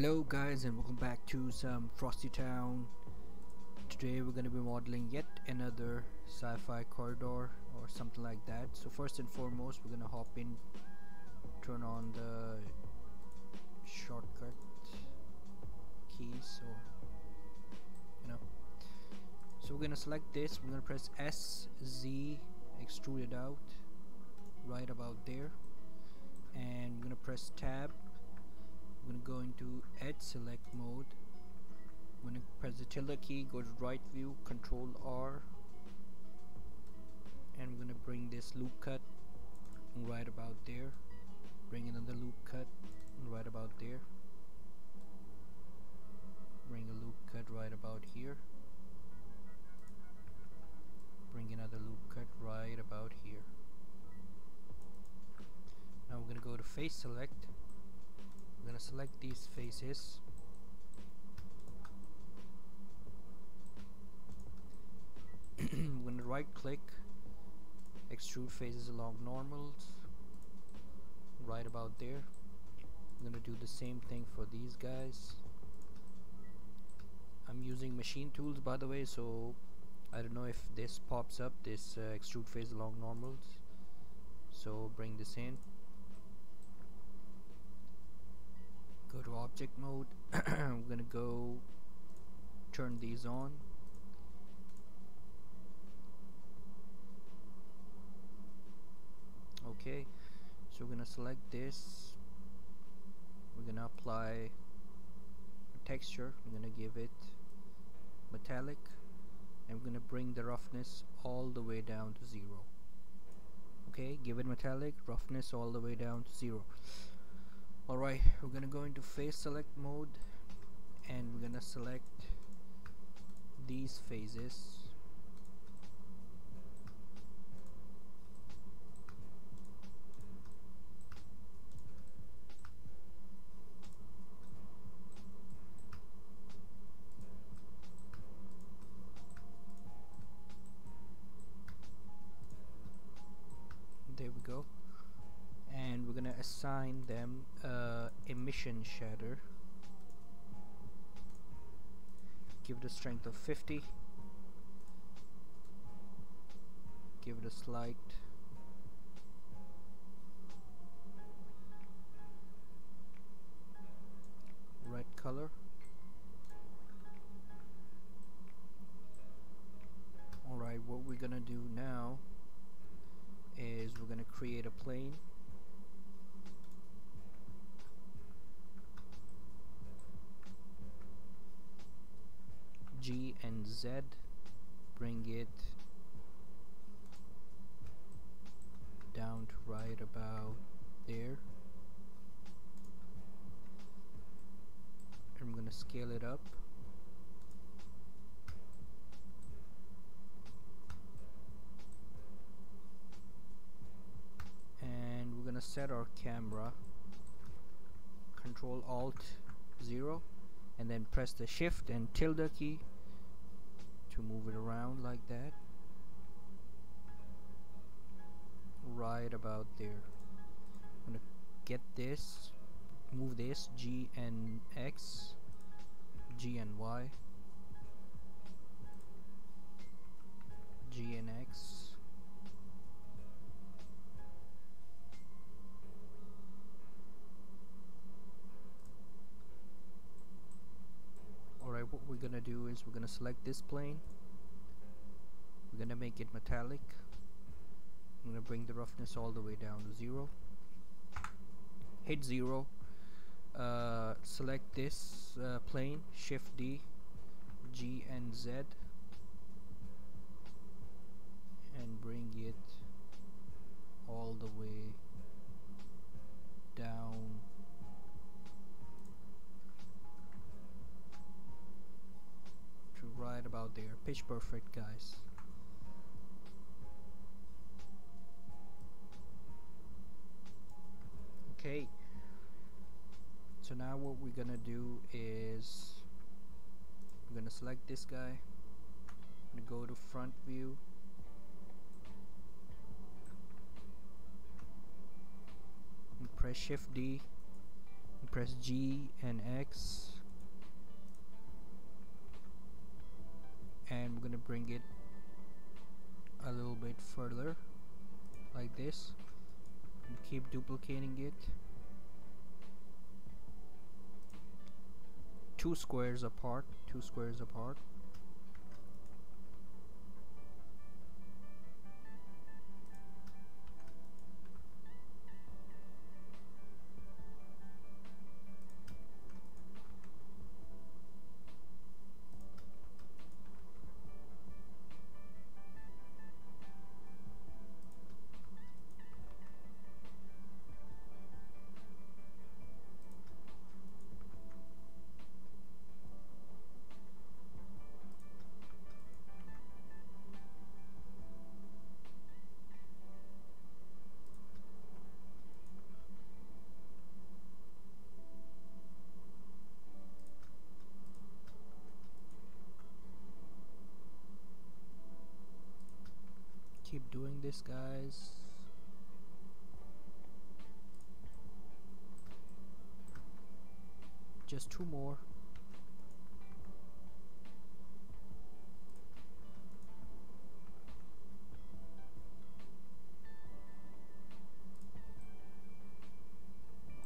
Hello guys, and welcome back to some Frosti-Town. Today we're going to be modeling yet another sci-fi corridor or something like that. So first and foremost, we're going to hop in, turn on the shortcut keys, or so we're going to select this. We're going to press S, Z, extrude it out right about there, and we're going to press tab. We're going to go into edge select mode. I'm going to press the tilde key, go to right view, control R, and we're going to bring this loop cut right about there, bring another loop cut right about there, bring a loop cut right about here, bring another loop cut right about here. Now we're going to go to face select. I'm going to select these faces. I'm going to right click, extrude faces along normals, right about there. I'm going to do the same thing for these guys. I'm using machine tools, by the way, so I don't know if this pops up, this extrude face along normals. So bring this in. Go to object mode. I'm gonna go turn these on. Okay, so we're gonna select this. We're gonna apply a texture. I'm gonna give it metallic, and we're gonna bring the roughness all the way down to 0. Okay, give it metallic, roughness all the way down to 0. Alright, we're gonna go into face select mode, and we're gonna select these phases. There we go. And we're gonna assign them emission shader. Give it a strength of 50. Give it a slight red color. Alright, what we're gonna do now is we're gonna create a plane. G and Z, bring it down to right about there, and I'm gonna scale it up. And we're gonna set our camera, Control Alt 0, and then press the Shift and tilde key to move it around like that, right about there. I'm gonna get this, move this G and X, G and Y, G and X. Alright, what we're gonna do is we're gonna select this plane. We're gonna make it metallic. I'm gonna bring the roughness all the way down to 0. Hit 0. Select this plane. Shift D, G and Z, and bring it all the way down to right about there. Pitch perfect, guys. Okay, so now what we're gonna do is we're gonna select this guy. I'm gonna go to front view, and press Shift D, press G and X, and we're gonna bring it a little bit further like this, and keep duplicating it. 2 squares apart. Keep doing this, guys. Just 2 more.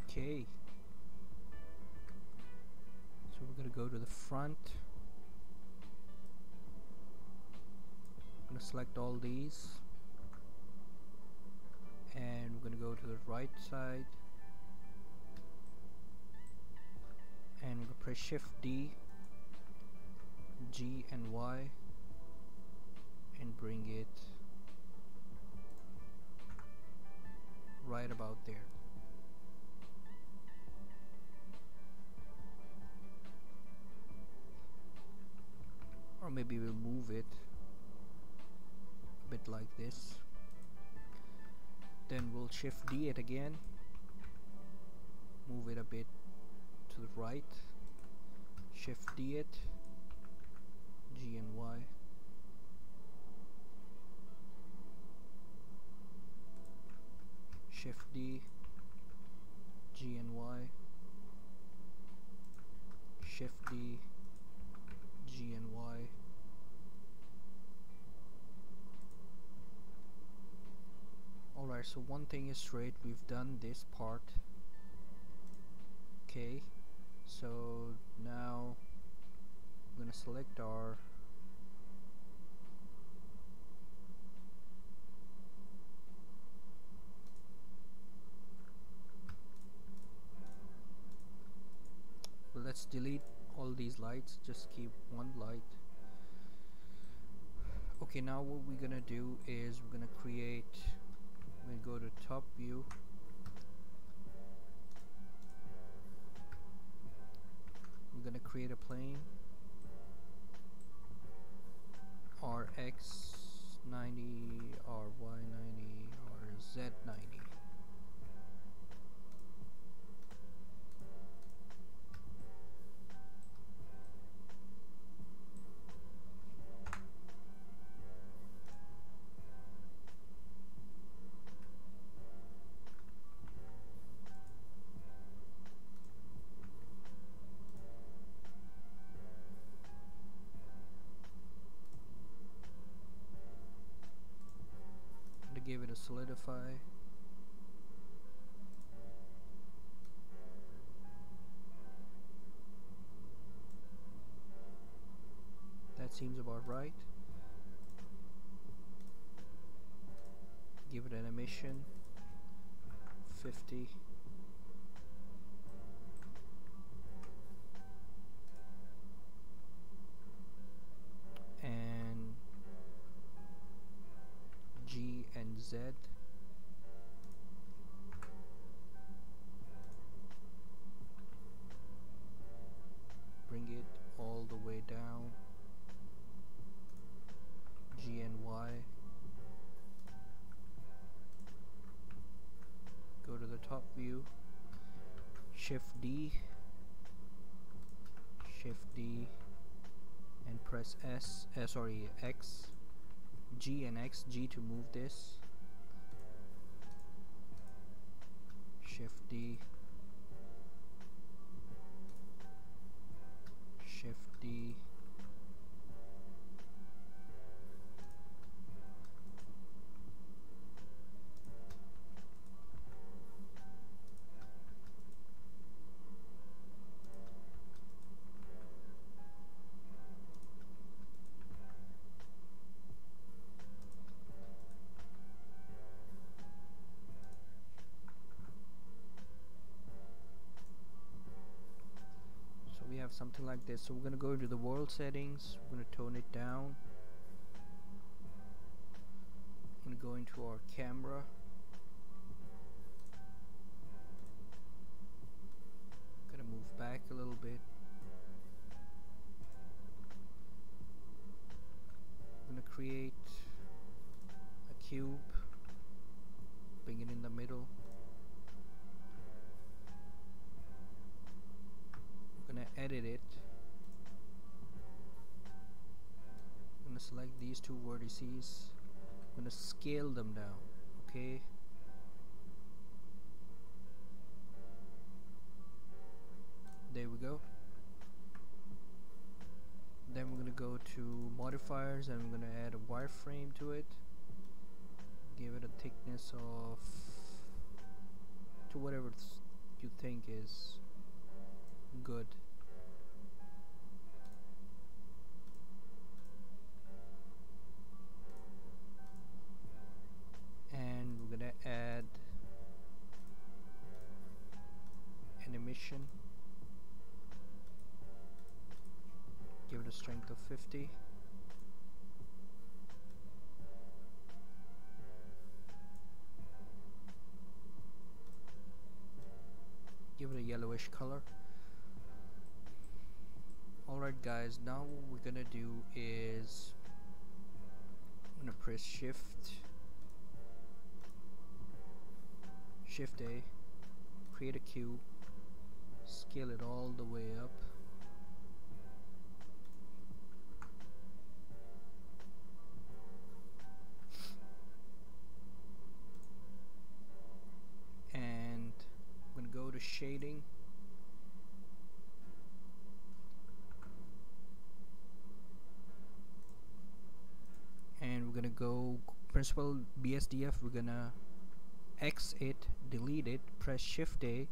Okay. So we're gonna go to the front. I'm gonna select all these, and we're gonna go to the right side, and we're gonna press Shift D, G and Y, and bring it right about there. Or maybe we'll move it a bit like this. Then we'll Shift D it again, move it a bit to the right, Shift D it, G and Y, Shift D, G and Y, Shift D, G and Y. Alright, so one thing is straight, we've done this part. Okay, so now I'm gonna select our let's delete all these lights, just keep one light. Okay, now what we're gonna do is we're gonna create, we go to top view, we're gonna create a plane RX90, RY90, RZ90. Give it a solidify. That seems about right. Give it an emission 50. And G and Z. Bring it all the way down. G and Y. Go to the top view. Shift D. Shift D. And press X. G and X, G to move this, Shift D, Shift D. So we have something like this. So we're gonna go into the world settings, we're gonna tone it down. I'm gonna go into our camera. Gonna move back a little bit. I'm gonna create a cube, bring it in the middle. I'm gonna edit it. I'm gonna select these two vertices. I'm gonna scale them down, okay? There we go. Then we're gonna go to modifiers and we're gonna add a wireframe to it. Give it a thickness of to whatever you think is good. And we're gonna add an emission. Give it a strength of 50. Give it a yellowish color. Alright guys, now what we're gonna do is I'm gonna press Shift A, create a cube, scale it all the way up. And I'm gonna go to shading. And we're gonna go principal BSDF, we're gonna X it, delete it, press Shift A,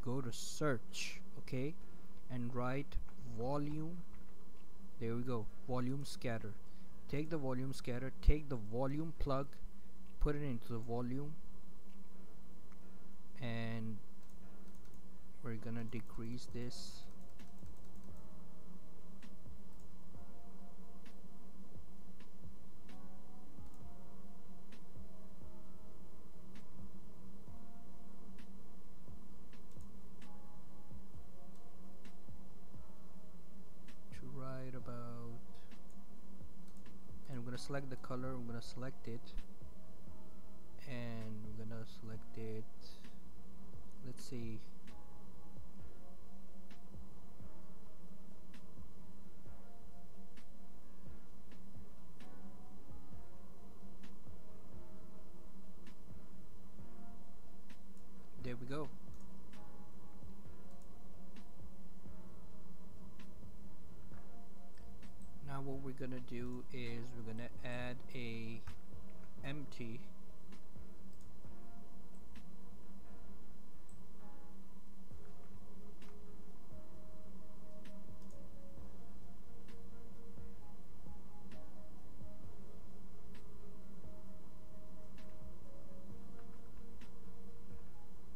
go to search, okay, and write volume. There we go, volume scatter. Take the volume scatter, take the volume plug, put it into the volume, and we're gonna decrease this. Select the color, I'm gonna select it, and we're gonna select it, let's see, there we go. Now what we're gonna do is we're gonna add a empty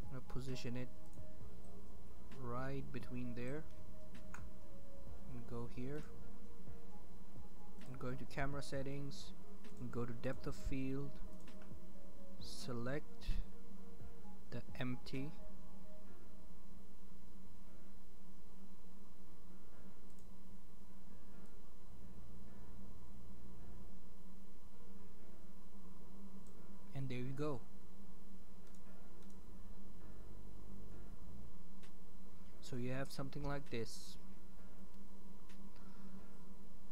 I'm gonna position it right between there and go here. Go into camera settings and go to depth of field, select the empty, and there you go. So you have something like this.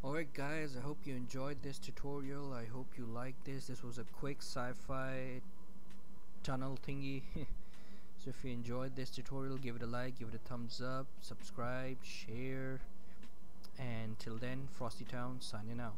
Alright guys, I hope you enjoyed this tutorial. I hope you liked this. This was a quick sci-fi tunnel thingy. So if you enjoyed this tutorial, give it a like, give it a thumbs up, subscribe, share, Until then, Frosti-Town signing out.